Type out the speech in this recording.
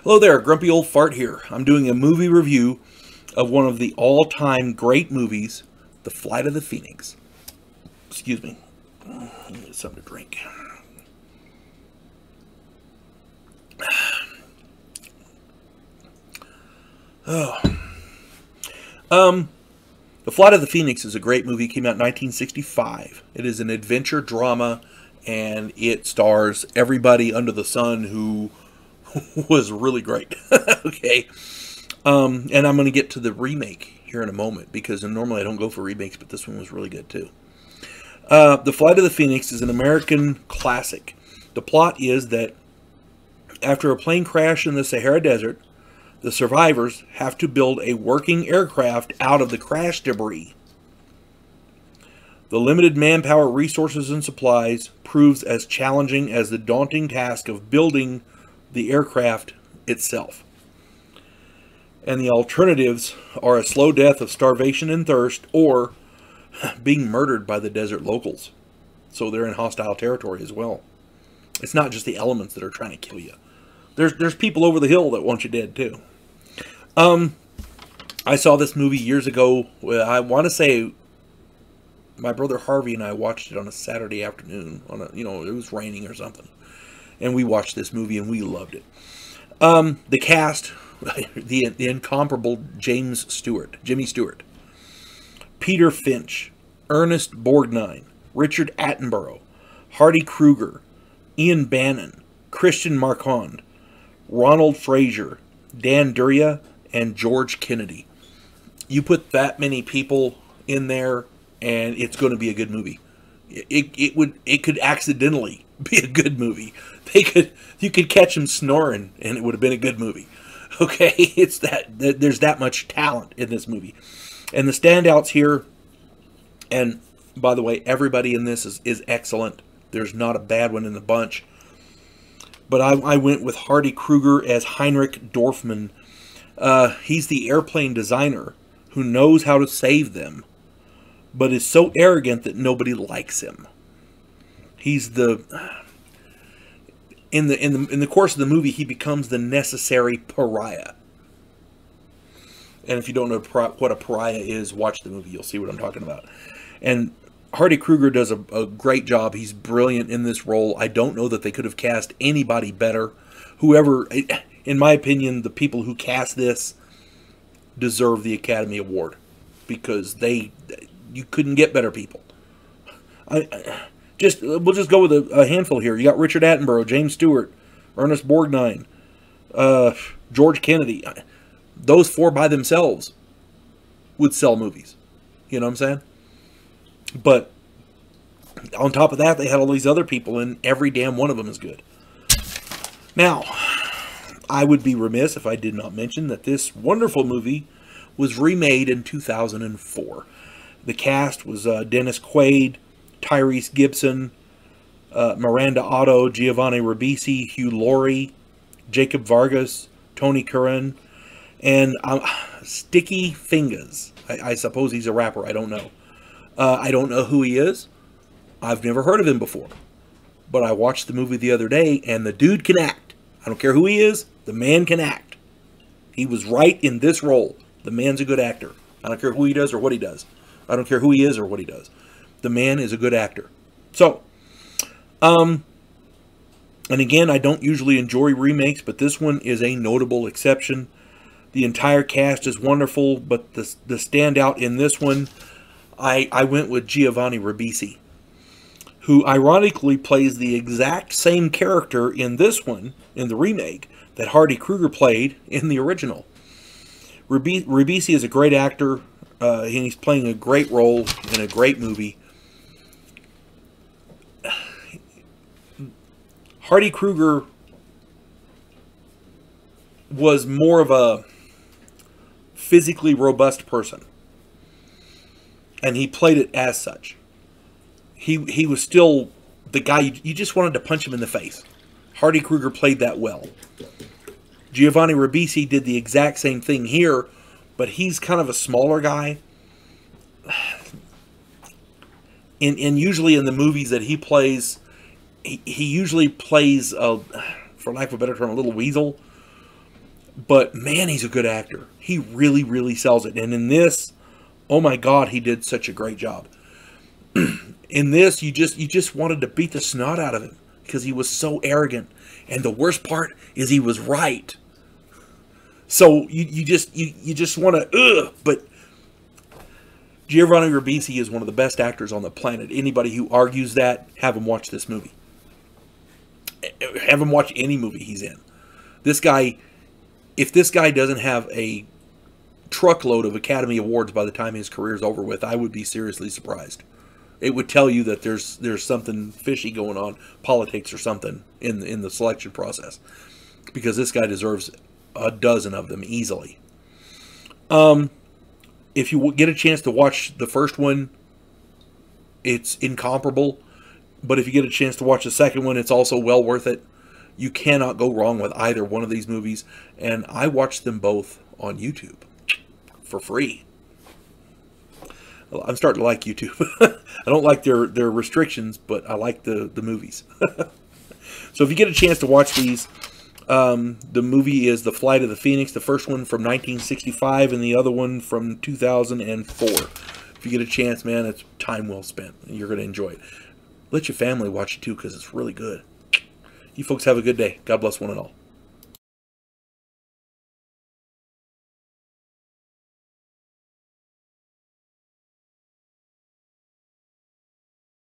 Hello there, Grumpy Old Fart here. I'm doing a movie review of one of the all-time great movies, The Flight of the Phoenix. Excuse me. Get something to drink. Oh. The Flight of the Phoenix is a great movie. It came out in 1965. It is an adventure drama, and it stars everybody under the sun who was really great. Okay. And I'm going to get to the remake here in a moment, because normally I don't go for remakes, but this one was really good too. The Flight of the Phoenix is an American classic. The plot is that after a plane crash in the Sahara Desert, the survivors have to build a working aircraft out of the crash debris. The limited manpower, resources, and supplies proves as challenging as the daunting task of building the aircraft itself. And the alternatives are a slow death of starvation and thirst, or being murdered by the desert locals. So they're in hostile territory as well. It's not just the elements that are trying to kill you. There's people over the hill that want you dead too. I saw this movie years ago. I want to say my brother Harvey and I watched it on a Saturday afternoon. It was raining or something, and we watched this movie and we loved it. The cast, the incomparable Jimmy Stewart, Peter Finch, Ernest Borgnine, Richard Attenborough, Hardy Kruger, Ian Bannon, Christian Marquand, Ronald Fraser, Dan Duryea, and George Kennedy. You put that many people in there, and it's going to be a good movie. It could accidentally be a good movie. You could catch them snoring, and it would have been a good movie. Okay, it's there's that much talent in this movie, and the standouts here. And by the way, everybody in this is excellent. There's not a bad one in the bunch. But I went with Hardy Kruger as Heinrich Dorfman. He's the airplane designer who knows how to save them, but is so arrogant that nobody likes him. He's in the course of the movie, he becomes the necessary pariah. And if you don't know what a pariah is, watch the movie. You'll see what I'm talking about. And Hardy Kruger does a great job. He's brilliant in this role. I don't know that they could have cast anybody better. Whoever, in my opinion, the people who cast this deserve the Academy Award, because you couldn't get better people. We'll just go with a handful here. You got Richard Attenborough, James Stewart, Ernest Borgnine, George Kennedy. Those four by themselves would sell movies. You know what I'm saying? But on top of that, they had all these other people, and every damn one of them is good. Now, I would be remiss if I did not mention that this wonderful movie was remade in 2004. The cast was Dennis Quaid, Tyrese Gibson, Miranda Otto, Giovanni Ribisi, Hugh Laurie, Jacob Vargas, Tony Curran, and Sticky Fingers. I suppose he's a rapper. I don't know. I don't know who he is. I've never heard of him before. But I watched the movie the other day, and the dude can act. I don't care who he is. The man can act. He was right in this role. The man's a good actor. I don't care who he does or what he does. I don't care who he is or what he does. The man is a good actor. So, and again, I don't usually enjoy remakes, but this one is a notable exception. The entire cast is wonderful, but the standout in this one, I went with Giovanni Ribisi, who ironically plays the exact same character in this one, in the remake, that Hardy Kruger played in the original. Ribisi is a great actor, and he's playing a great role in a great movie. Hardy Kruger was more of a physically robust person, and he played it as such. He was still the guy you just wanted to punch him in the face. Hardy Kruger played that well. Giovanni Ribisi did the exact same thing here, but he's kind of a smaller guy. And usually in the movies that he plays, he usually plays, for lack of a better term, a little weasel. But man, he's a good actor. He really, really sells it. And in this, oh my God, he did such a great job. In this, you just wanted to beat the snot out of him because he was so arrogant. And the worst part is he was right. So you just want to but Giovanni Ribisi is one of the best actors on the planet. Anybody who argues that, have him watch this movie. Have him watch any movie he's in. This guy, if this guy doesn't have a truckload of Academy Awards by the time his career's over with, I would be seriously surprised. It would tell you that there's something fishy going on, politics or something in the selection process, because this guy deserves a dozen of them easily. If you get a chance to watch the first one, it's incomparable. But if you get a chance to watch the second one, it's also well worth it. You cannot go wrong with either one of these movies. And I watched them both on YouTube for free. I'm starting to like YouTube. I don't like their restrictions, but I like the movies. So if you get a chance to watch these, the movie is The Flight of the Phoenix, the first one from 1965 and the other one from 2004. If you get a chance, man, it's time well spent. You're going to enjoy it. Let your family watch it too, because it's really good. You folks have a good day. God bless one and all.